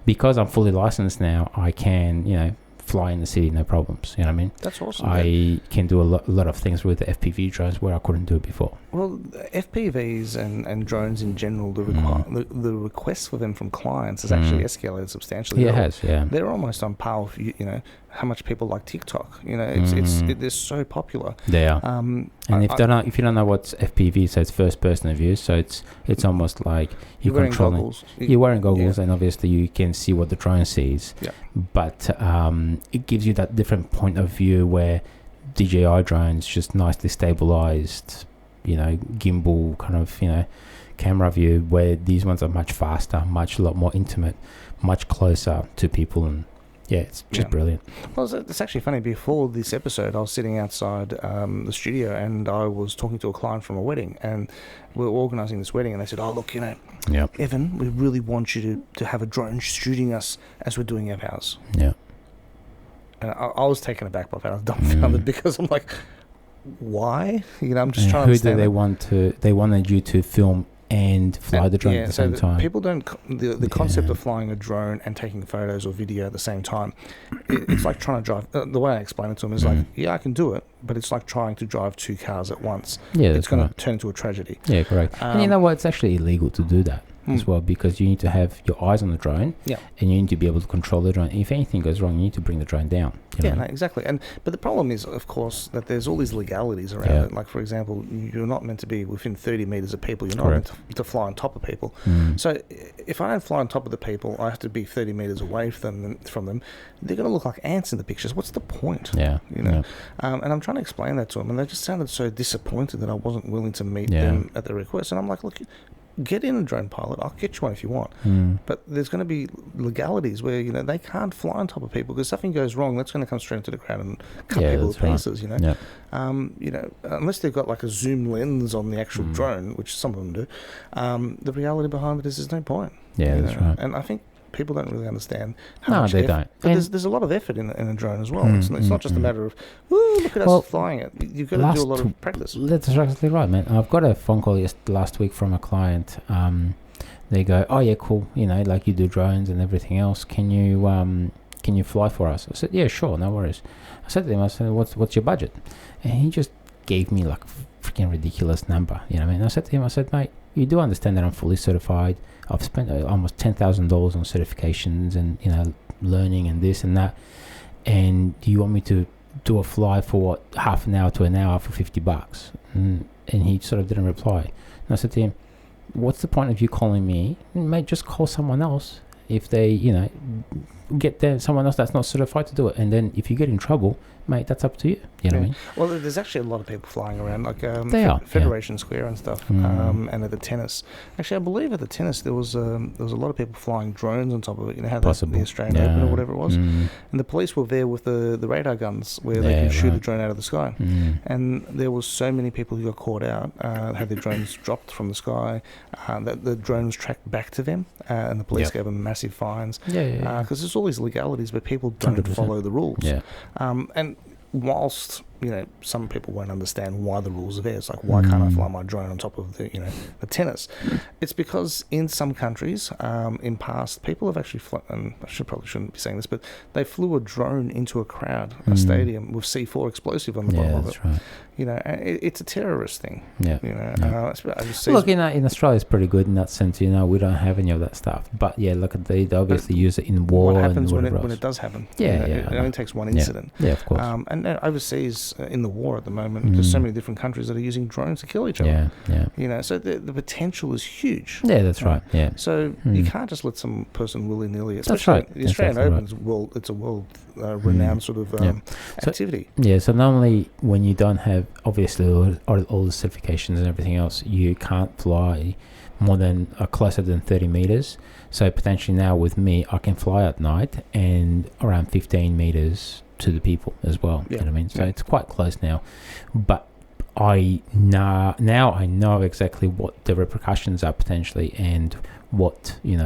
because I'm fully licensed now, I can, fly in the city, no problems, you know what I mean? That's awesome. I can do a lot of things with the FPV drones where I couldn't do it before. Well, FPVs and drones in general, the request for them from clients has actually escalated substantially. Yeah, it has, yeah. They're almost on par with, how much people like TikTok. They're so popular. They are. And if you don't know what's FPV, so it's first person view. So it's almost like you're controlling. Goggles. You're wearing goggles, and obviously you can see what the drone sees. Yeah. But it gives you that different point of view where DJI drones just nicely stabilized, gimbal kind of camera view, where these ones are much faster, a lot more intimate, much closer to people and. Yeah, it's just brilliant. Well, it's actually funny. Before this episode, I was sitting outside the studio and I was talking to a client from a wedding, and we were organising this wedding, and they said, "Oh, look, Evan, we really want you to have a drone shooting us as we're doing our vows." Yeah. And I was taken aback by that. I was dumbfounded because I'm like, why? I'm just trying to understand. They wanted you to film and fly the drone at the same time. People don't. The concept of flying a drone and taking photos or video at the same time, it's like trying to drive. The way I explain it to them is like, yeah, I can do it, but it's like trying to drive two cars at once. Yeah, it's going to turn into a tragedy. Yeah, correct. And you know what? It's actually illegal to do that as well, because you need to have your eyes on the drone, and you need to be able to control the drone. If anything goes wrong, you need to bring the drone down. No, exactly. But the problem is, of course, that there's all these legalities around it. Like, for example, you're not meant to be within 30 meters of people. You're not meant to fly on top of people. So if I don't fly on top of the people, I have to be 30 meters away from them. They're going to look like ants in the pictures. What's the point? Yeah. And I'm trying to explain that to them, and they just sounded so disappointed that I wasn't willing to meet them at their request. And I'm like, look, get in a drone pilot. I'll get you one if you want. But there's going to be legalities where, they can't fly on top of people, because something goes wrong, that's going to come straight into the ground and cut people to pieces, unless they've got like a zoom lens on the actual drone, which some of them do. The reality behind it is there's no point. Yeah, that's right. And I think people don't really understand how much they effort. don't. But there's a lot of effort in a drone as well. It's not just a matter of, look at us flying it. You've got to do a lot of practice. That's exactly right, man. I've got a phone call last week from a client. They go, "Oh yeah, cool. Like you do drones and everything else. Can you fly for us?" I said, "Yeah, sure, no worries." I said to him, "What's your budget?" And he just gave me like a freaking ridiculous number. I said to him, "Mate, you do understand that I'm fully certified. I've spent almost $10,000 on certifications and learning and this and that. And do you want me to do a fly for half an hour to an hour for $50?" And he sort of didn't reply. And I said to him, "What's the point of you calling me? Mate, just call someone else. If they, get there, someone else that's not certified to do it. And then if you get in trouble, mate, that's up to you." You know what I mean? Well, there's actually a lot of people flying around, like Federation Square and stuff, and at the tennis. Actually, I believe at the tennis there was a lot of people flying drones on top of it. How the Australian Open or whatever it was, and the police were there with the radar guns where they could shoot a drone out of the sky. And there was so many people who got caught out, had their drones dropped from the sky, that the drone was tracked back to them, and the police gave them massive fines. Because there's all these legalities, but people don't 100%. Follow the rules. And whilst some people won't understand why the rules are there, it's like, why can't I fly my drone on top of the tennis? It's because in some countries, in past, people have actually flown, and I probably shouldn't be saying this, but they flew a drone into a crowd, a stadium with C4 explosive on the bottom of it. Right. It's a terrorist thing. Look, in Australia, it's pretty good in that sense. We don't have any of that stuff. But look, they obviously use it in war. What happens when it does happen? It only takes one incident. Yeah, of course. And overseas, this in the war at the moment. There's so many different countries that are using drones to kill each other. So the potential is huge. Yeah, that's right. Yeah. So you can't just let some person willy-nilly, especially that's right. the Australian exactly Open it's a world renowned sort of activity. So normally when you don't have obviously all the certifications and everything else, you can't fly more than closer than 30 meters. So potentially now with me, I can fly at night and around 15 meters to the people as well. You know what I mean? So it's quite close now. But I know exactly what the repercussions are potentially, and what, you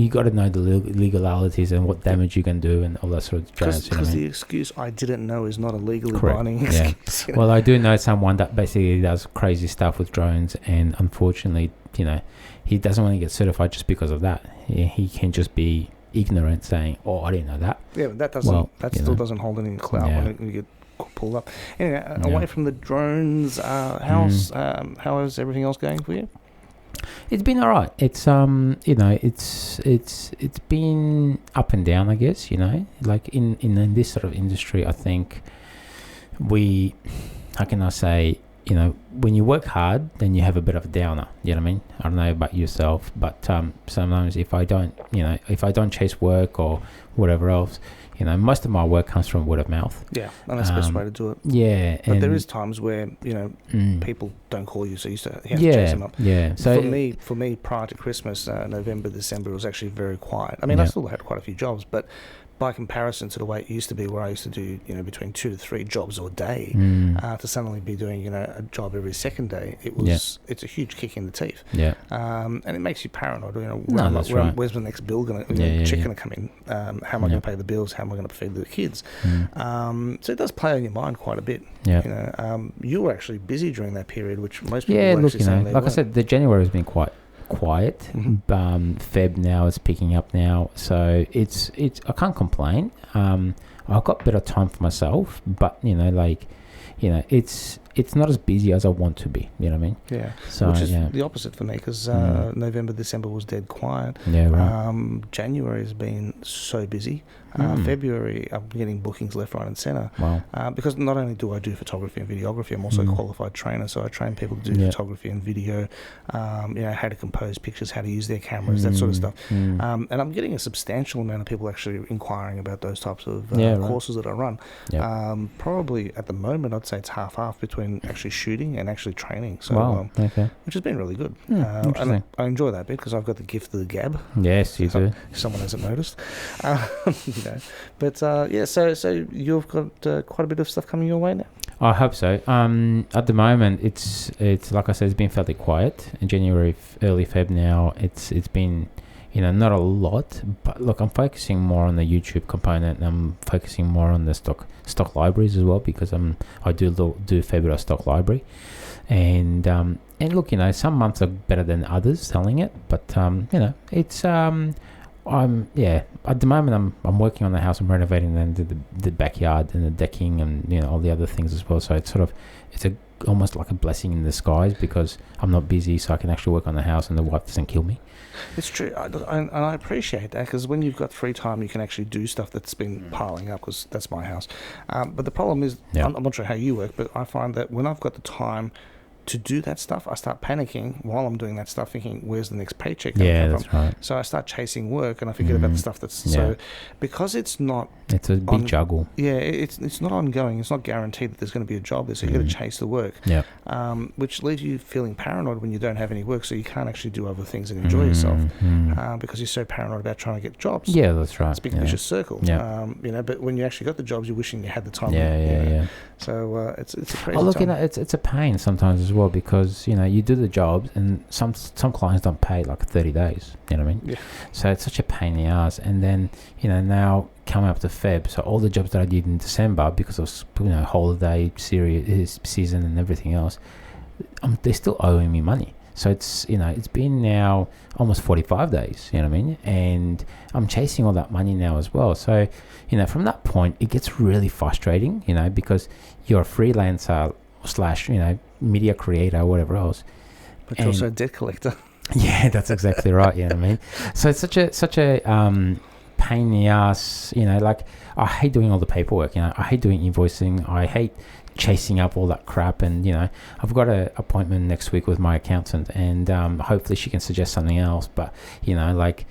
got to know the legalities and what damage you can do and all that sort of jazz. Because the excuse "I didn't know" is not a legally binding excuse. Well, I do know someone that basically does crazy stuff with drones, and unfortunately, he doesn't want to get certified just because of that. He can just be ignorant, saying, "Oh, I didn't know that." Yeah, but that still doesn't hold any clout when you get pulled up. Anyway, away from the drones, how is everything else going for you? It's been all right. It's it's been up and down, I guess. Like in this sort of industry, I think how can I say, when you work hard, then you have a bit of a downer. You know what I mean? I don't know about yourself, but sometimes if I don't chase work or whatever else, most of my work comes from word of mouth. Yeah, and that's the best way to do it. Yeah, but there is times where people don't call you, so you have to chase them up. Yeah. So for me, prior to Christmas, November, December, it was actually very quiet. I mean, I still had quite a few jobs, but by comparison to the way it used to be, where I used to do between 2 to 3 jobs a day, to suddenly be doing a job every second day, it's a huge kick in the teeth. Yeah. And it makes you paranoid. Where's the next bill going to check going to come in? How am I going to pay the bills? How am I going to feed the kids? So it does play on your mind quite a bit. Yeah. You were actually busy during that period, which most people were actually saying they weren't. I said, the January has been quite quiet. Feb now is picking up now, so it's I can't complain. I've got better time for myself, but it's not as busy as I want to be. You know what I mean? Yeah. So which is the opposite for me, because November, December was dead quiet. Yeah, right. January has been so busy. February, I'm getting bookings left, right, and centre. Wow. Because not only do I do photography and videography, I'm also a qualified trainer, so I train people to do photography and video. How to compose pictures, how to use their cameras, that sort of stuff. And I'm getting a substantial amount of people actually inquiring about those types of courses that I run. Yep. Probably at the moment, I'd say it's half between actually shooting and actually training. So, which has been really good. And I enjoy that bit because I've got the gift of the gab. Yes, you do. If someone hasn't noticed. But so you've got quite a bit of stuff coming your way now. I hope so. At the moment, it's like I said, it's been fairly quiet. In January, early Feb now, it's been not a lot. But look, I'm focusing more on the YouTube component, and I'm focusing more on the stock libraries as well, because I do a fair bit of stock library, and look, some months are better than others selling it, but it's at the moment I'm working on the house. I'm renovating the backyard and the decking and all the other things as well. So it's almost like a blessing in disguise, because I'm not busy, so I can actually work on the house and the wife doesn't kill me. It's true, and I appreciate that, because when you've got free time, you can actually do stuff that's been piling up, because that's my house. But the problem is, I'm not sure how you work, but I find that when I've got the time to do that stuff, I start panicking while I'm doing that stuff, thinking, where's the next paycheck coming from? That's right. So I start chasing work, and I forget about the stuff that's so, because it's a big juggle. Yeah, it's not ongoing. It's not guaranteed that there's going to be a job there, so you got to chase the work. Yeah. Which leaves you feeling paranoid when you don't have any work, so you can't actually do other things and enjoy yourself, because you're so paranoid about trying to get jobs. Yeah, that's right. It's a big vicious circle. Yeah. But when you actually got the jobs, you're wishing you had the time. Yeah. So it's a crazy time. It's a pain sometimes as well, because you do the jobs, and some clients don't pay like 30 days. You know what I mean? Yeah. So it's such a pain in the ass, and then now coming up to Feb, so all the jobs that I did in December, because of holiday season and everything else, they're still owing me money. So it's it's been now almost 45 days. You know what I mean? And I'm chasing all that money now as well. So from that point, it gets really frustrating. Because you're a freelancer / media creator, or whatever else, but you're also a debt collector. Yeah, that's exactly right. You know what I mean? So it's such a pain in the ass. You know, like I hate doing all the paperwork. You know, I hate doing invoicing. I hate chasing up all that crap. And you know, I've got an appointment next week with my accountant, and hopefully she can suggest something else. But you know, like,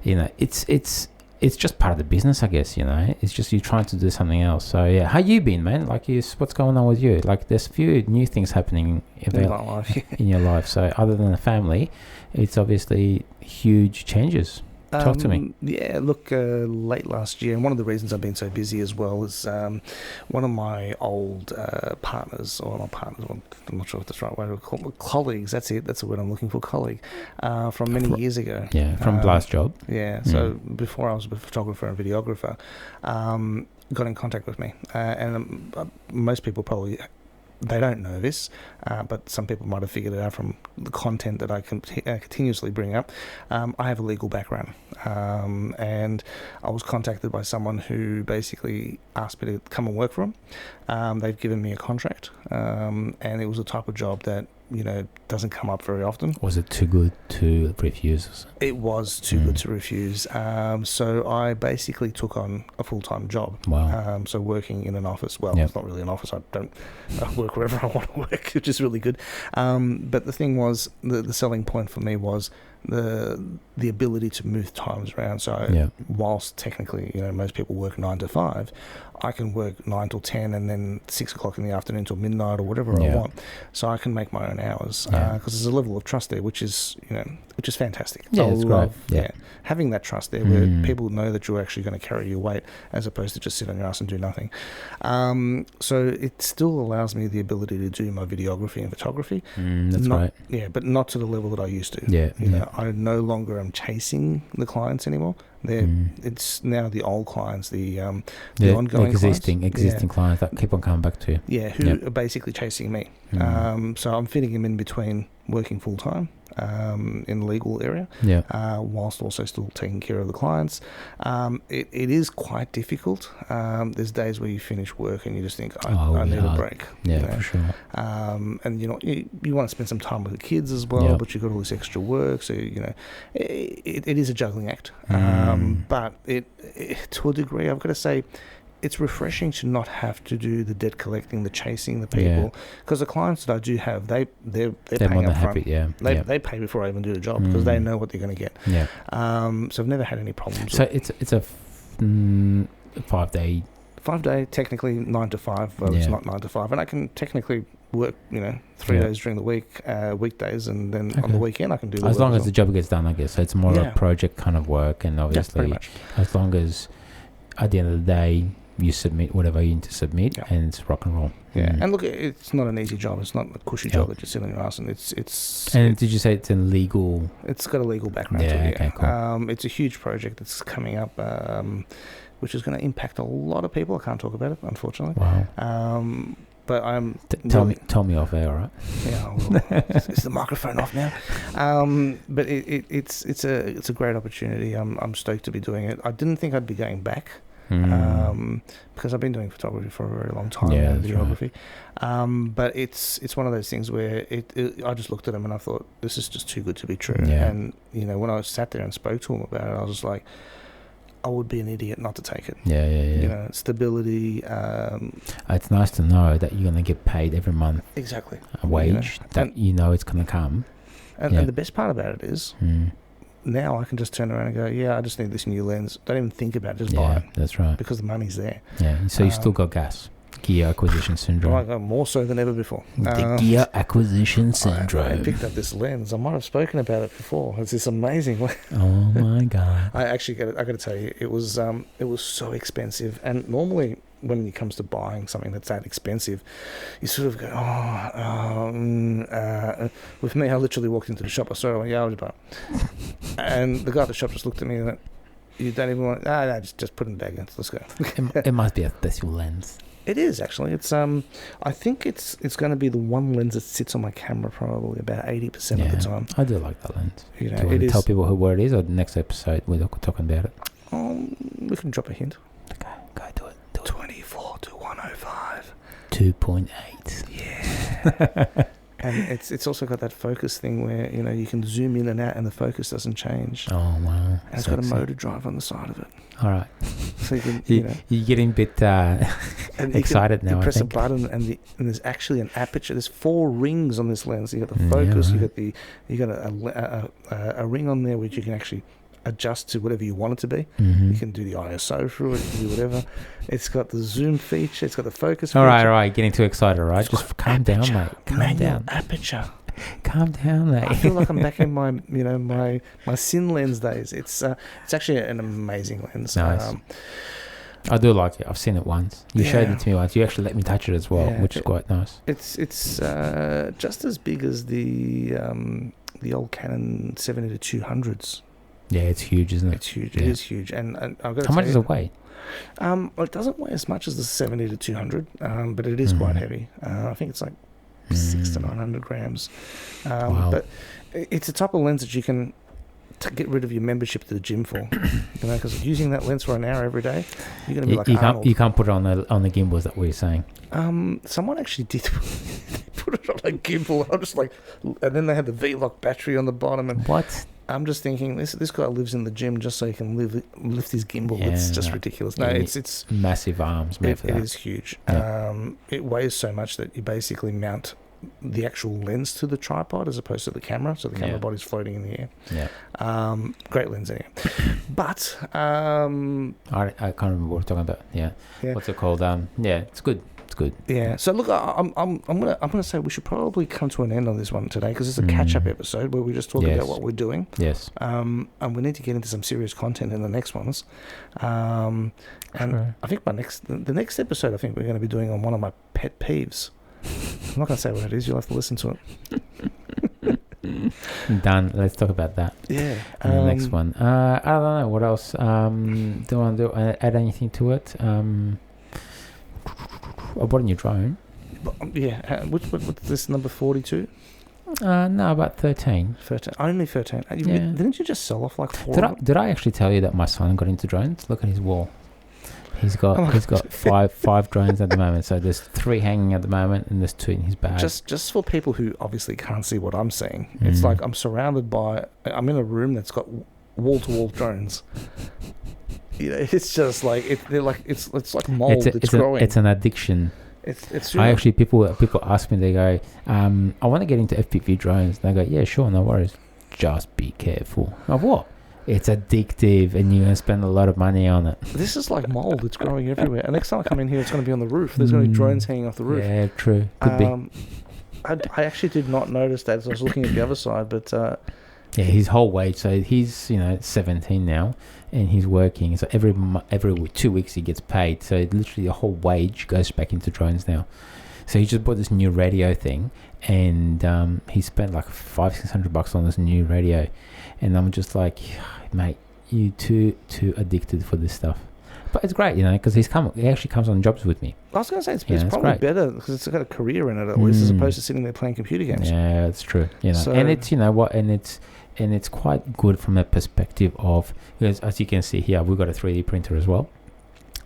you know, it's just part of the business, I guess. You know, it's just you trying to do something else. So yeah, how you been, man? Like, what's going on with you? Like, there's a few new things happening in my life. in your life. So other than the family, it's obviously huge changes. Talk to me. Yeah, look, late last year, and one of the reasons I've been so busy as well is one of my old partners, or not partners, I'm not sure if that's the right way to call them, colleagues, that's it, that's the word I'm looking for, colleague, from many years ago. Yeah, from last job. Yeah, so before I was a photographer and videographer, got in contact with me. And most people probably... They don't know this, but some people might have figured it out from the content that I continuously bring up. I have a legal background, and I was contacted by someone who basically asked me to come and work for them. They've given me a contract, and it was a type of job that, you know, doesn't come up very often. Was it too good to refuse? It was too good to refuse. So I basically took on a full-time job. Wow. So working in an office. Well, It's not really an office. I work wherever I want to work, which is really good. But the thing was, the selling point for me was the ability to move times around. So whilst technically, you know, most people work 9 to 5, I can work 9 till 10 and then 6 o'clock in the afternoon till midnight or whatever I want. So I can make my own hours because there's a level of trust there, which is fantastic. Yeah, it's great. Yeah, having that trust there where people know that you're actually going to carry your weight as opposed to just sit on your ass and do nothing. So it still allows me the ability to do my videography and photography. That's right. Yeah, but not to the level that I used to. Yeah, you know, I no longer am chasing the clients anymore. It's now the old clients, the ongoing existing clients. Clients that keep on coming back to you. Yeah, who are basically chasing me. So I'm fitting them in between working full time in the legal area, whilst also still taking care of the clients. It is quite difficult. There's days where you finish work and you just think, I need a break. Yeah, you know? for sure. And you know, you want to spend some time with the kids as well, but you've got all this extra work, so you know, it is a juggling act. But it to a degree, I've got to say, it's refreshing to not have to do the debt collecting, the chasing the people, because the clients that I do have, they're paying up front. They pay before I even do the job because they know what they're going to get. So I've never had any problems. So it's a 5 day. 5 day, technically 9 to 5. Well, it's not 9 to 5, and I can technically work, you know, 3 days during the week, weekdays, and then on the weekend I can do. As long as the job gets done, I guess. So it's more of a project kind of work, and obviously, as long as at the end of the day you submit whatever you need to submit, and it's rock and roll. And look, it's not an easy job. It's not a cushy job that you sit on your ass, and it's. And did you say it's in legal? It's got a legal background. Okay, cool. It's a huge project that's coming up, which is going to impact a lot of people. I can't talk about it, unfortunately. Wow. But I'm tell me off air, all right? Yeah, well, is the microphone off now? But it's a great opportunity. I'm stoked to be doing it. I didn't think I'd be going back. Because I've been doing photography for a very long time, videography. Right. But it's one of those things where I just looked at him and I thought, this is just too good to be true. And you know, when I sat there and spoke to him about it, I was just like, I would be an idiot not to take it. You know, stability. It's nice to know that you're going to get paid every month. Exactly. A wage that you know it's going to come. And the best part about it is. Now I can just turn around and go, I just need this new lens. Don't even think about it, just buy it. That's right. Because the money's there. Yeah, so you still got gas. Gear acquisition syndrome. More so than ever before. The gear acquisition syndrome. I picked up this lens. I might have spoken about it before. It's this amazing lens. Oh my God. I actually got to tell you, it was so expensive. And normally when it comes to buying something that's that expensive, you sort of go, with me, I literally walked into the shop. I saw it, I'll just buy it. And the guy at the shop just looked at me and went, you don't even want it? No, just put it in the bag. Let's go. It must be a special lens. It is, actually. It's I think it's going to be the one lens that sits on my camera probably about 80% of the time. I do like that lens. You know, do you want to tell people where it is, or the next episode we're talking about it? We can drop a hint. Okay, go do it. 24 to 105. 2.8. Yeah. And it's also got that focus thing where, you know, you can zoom in and out and the focus doesn't change. Oh, wow. And it's got a motor drive on the side of it. All right. So you can, you know. You're getting a bit excited now, you press I think. a button and there's actually an aperture. There's 4 rings on this lens. You got the focus, right. you got a ring on there which you can actually adjust to whatever you want it to be. Mm-hmm. You can do the ISO through it, you can do whatever. It's got the zoom feature, it's got the focus feature. All right, getting too excited, right? Just calm down, mate. Calm down. Aperture. Calm down, mate. I feel like I'm back in my, you know, my Cine lens days. It's actually an amazing lens. Nice. I do like it. I've seen it once. You showed it to me once. You actually let me touch it as well, which is quite nice. It's just as big as the old Canon 70-200s. Yeah, it's huge, isn't it? It's huge. Yeah. It is huge. And I've got to How much does it weigh? Well, it doesn't weigh as much as the 70-200, but it is quite heavy. I think it's like 600 to 900 grams. Wow. But it's a type of lens that you can get rid of your membership to the gym for. You know, because using that lens for an hour every day, you're going to be like Arnold. You can't put it on the gimbal. Is that what you're saying? Someone actually did put it on a gimbal. I'm just like, and then they had the V-Lock battery on the bottom. And what? I'm just thinking, this guy lives in the gym just so he can lift his gimbal. Yeah, it's just ridiculous. No, it's massive arms made for that. It is huge. Yeah. It weighs so much that you basically mount the actual lens to the tripod as opposed to the camera, so the camera body's floating in the air. Yeah. Great lens anyway. But I can't remember what we're talking about. Yeah. What's it called? Yeah, it's good. It's good. Yeah. So look, I'm gonna say we should probably come to an end on this one today because it's a catch-up episode where we just talk about what we're doing. Yes. And we need to get into some serious content in the next ones. And I think the next episode, I think we're going to be doing on one of my pet peeves. I'm not going to say what it is. You'll have to listen to it. Done. Let's talk about that. Yeah. The next one. I don't know what else. Do you want to add anything to it? I bought a new drone. Yeah. What's this number 42? No, about 13. 13. Only 13. Didn't you just sell off like 4? Did I actually tell you that my son got into drones? Look at his wall. He's got five drones at the moment. So there's 3 hanging at the moment, and there's 2 in his bag. Just for people who obviously can't see what I'm saying, it's like I'm surrounded by. I'm in a room that's got wall-to-wall drones. You know, it's just like it's like mold. It's growing. It's an addiction. It's. I actually people ask me. They go, I want to get into FPV drones. And I go, yeah, sure, no worries. Just be careful. Of what? It's addictive, and you're going to spend a lot of money on it. This is like mold. It's growing everywhere. And next time I come in here, it's going to be on the roof. There's going to be drones hanging off the roof. Yeah, true. Could be. I actually did not notice that as I was looking at the other side, but. Yeah, his whole wage. So he's 17 now, and he's working. So every 2 weeks he gets paid. So literally the whole wage goes back into drones now. So he just bought this new radio thing, and he spent like $500-600 on this new radio, and I'm just like, mate, you too addicted for this stuff. But it's great, because he actually comes on jobs with me. I was going to say it's probably better because it's got a career in it at least, as opposed to sitting there playing computer games. Yeah, that's true. So, and it's and it's quite good from a perspective of, because as you can see here, we've got a 3D printer as well.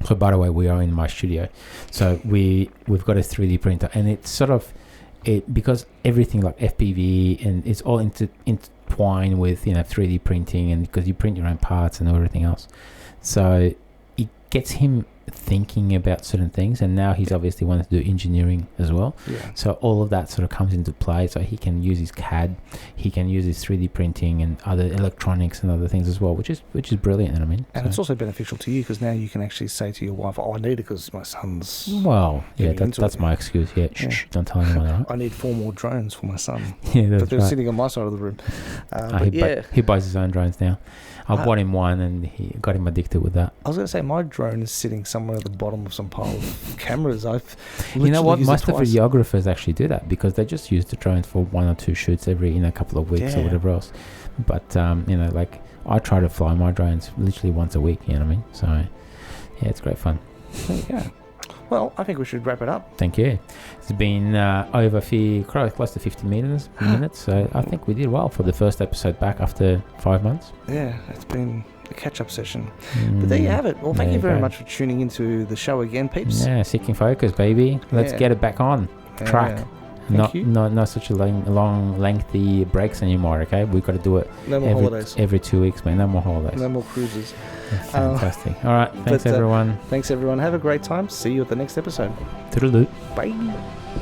So by the way, we are in my studio, so we've got a 3D printer, and it's sort of because everything like FPV and it's all intertwined with 3D printing, and because you print your own parts and everything else, so it gets him thinking about certain things, and now he's obviously wanting to do engineering as well. So all of that sort of comes into play, so he can use his CAD, he can use his 3D printing and other electronics and other things as well, which is brilliant. And it's also beneficial to you because now you can actually say to your wife, I need it because my son's that's my excuse. Shh, don't tell anyone that. I need 4 more drones for my son. But they're sitting on my side of the room. He buys his own drones now. I bought him one, and he got him addicted with that. I was going to say, my drone is sitting somewhere at the bottom of some pile of cameras. You know what? Most of the videographers actually do that because they just use the drones for 1 or 2 shoots in a couple of weeks or whatever else. But, like I try to fly my drones literally once a week, you know what I mean? So, yeah, it's great fun. There you go. Well, I think we should wrap it up. Thank you. It's been over close to 50 minutes, so I think we did well for the first episode back after 5 months. Yeah, it's been a catch-up session. But there you have it. Well, thank you very much for tuning into the show again, peeps. Yeah, Seeking Focus, baby. Let's get it back on track. Thank you. Not such a long, lengthy breaks anymore. Okay, we've got to do it. No more holidays. Every 2 weeks, man. No more holidays. No more cruises. Fantastic. All right. Thanks, everyone. Thanks, everyone. Have a great time. See you at the next episode. Toodaloo. Bye.